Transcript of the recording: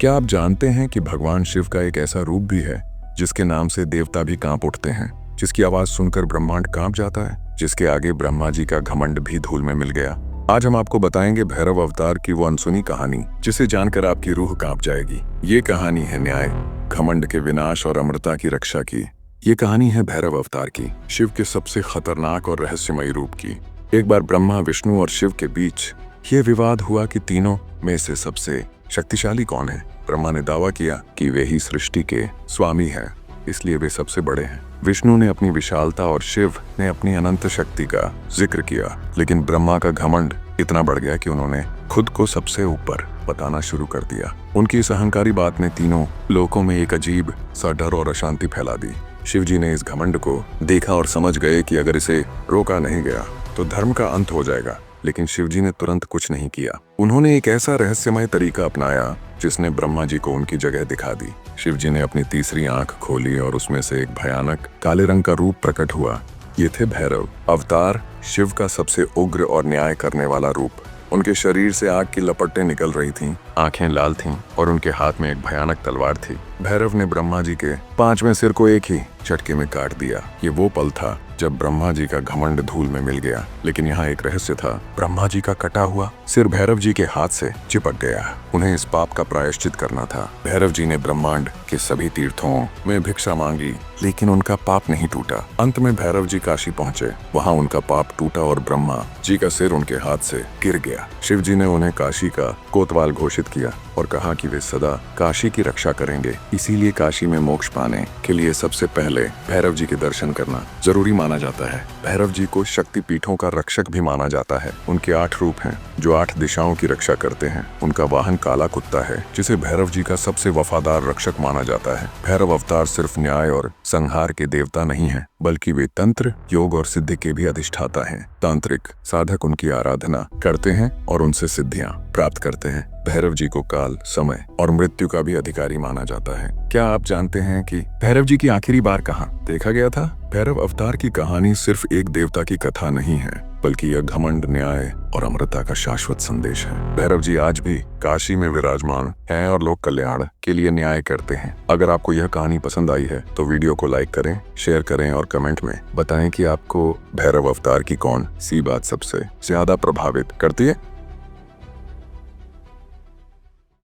क्या आप जानते हैं कि भगवान शिव का एक ऐसा रूप भी है जिसके नाम से देवता भी कांप उठते हैं, जिसकी आवाज सुनकर ब्रह्मांड कांप जाता है, जिसके आगे ब्रह्मा जी का घमंड भी धूल में मिल गया। आज हम आपको बताएंगे भैरव अवतार की वो अनसुनी कहानी जिसे जानकर आपकी रूह कांप जाएगी। ये कहानी है न्याय, घमंड के विनाश और अमरता की रक्षा की। ये कहानी है भैरव अवतार की, शिव के सबसे खतरनाक और रहस्यमयी रूप की। एक बार ब्रह्मा, विष्णु और शिव के बीच ये विवाद हुआ कि तीनों में से सबसे शक्तिशाली कौन है। ब्रह्मा ने दावा किया कि वे ही सृष्टि के स्वामी हैं, इसलिए वे सबसे बड़े हैं। विष्णु ने अपनी विशालता और शिव ने अपनी अनंत शक्ति का जिक्र किया, लेकिन ब्रह्मा का घमंड इतना बढ़ गया कि उन्होंने खुद को सबसे ऊपर बताना शुरू कर दिया। उनकी इस अहंकारी बात ने तीनों लोकों में एक अजीब सा डर और अशांति फैला दी। शिव जी ने इस घमंड को देखा और समझ गए कि अगर इसे रोका नहीं गया तो धर्म का अंत हो जाएगा। लेकिन शिवजी ने तुरंत कुछ नहीं किया। उन्होंने एक ऐसा रहस्यमय तरीका अपनाया जिसने ब्रह्मा जी को उनकी जगह दिखा दी। शिवजी ने अपनी तीसरी आंख खोली और उसमें से एक भयानक काले रंग का रूप प्रकट हुआ। ये थे भैरव अवतार, शिव का सबसे उग्र और न्याय करने वाला रूप। उनके शरीर से आग की लपटें निकल रही थीं, आंखें लाल थीं और उनके हाथ में एक भयानक तलवार थी। भैरव ने ब्रह्मा जी के 5वें सिर को एक ही झटके में काट दिया। ये वो पल था जब ब्रह्मा जी का घमंड धूल में मिल गया। लेकिन यहाँ एक रहस्य था। ब्रह्मा जी का कटा हुआ सिर भैरव जी के हाथ से चिपक गया। उन्हें इस पाप का प्रायश्चित करना था। भैरव जी ने ब्रह्मांड के सभी तीर्थों में भिक्षा मांगी, लेकिन उनका पाप नहीं टूटा। अंत में भैरव जी काशी पहुंचे। वहां उनका पाप टूटा और ब्रह्मा जी का सिर उनके हाथ से गिर गया। शिव जी ने उन्हें काशी का कोतवाल घोषित किया और कहा कि वे सदा काशी की रक्षा करेंगे। इसीलिए काशी में मोक्ष पाने के लिए सबसे पहले भैरव जी के दर्शन करना जरूरी माना जाता है। भैरव जी को शक्ति पीठों का रक्षक भी माना जाता है। उनके 8 रूप हैं जो 8 दिशाओं की रक्षा करते हैं। उनका वाहन काला कुत्ता है जिसे भैरव जी का सबसे वफादार रक्षक माना जाता है। भैरव अवतार सिर्फ न्याय और संहार के देवता नहीं है, बल्कि वे तंत्र, योग और सिद्धि के भी अधिष्ठाता हैं। तांत्रिक साधक उनकी आराधना करते हैं और उनसे सिद्धियां प्राप्त करते हैं। भैरव जी को काल, समय और मृत्यु का भी अधिकारी माना जाता है। क्या आप जानते हैं कि भैरव जी की आखिरी बार कहाँ देखा गया था? भैरव अवतार की कहानी सिर्फ एक देवता की कथा नहीं है, बल्कि यह घमंड, न्याय और अमरता का शाश्वत संदेश है। भैरव जी आज भी काशी में विराजमान हैं और लोक कल्याण के लिए न्याय करते हैं। अगर आपको यह कहानी पसंद आई है तो वीडियो को लाइक करें, शेयर करें और कमेंट में बताएं कि आपको भैरव अवतार की कौन सी बात सबसे ज्यादा प्रभावित करती है।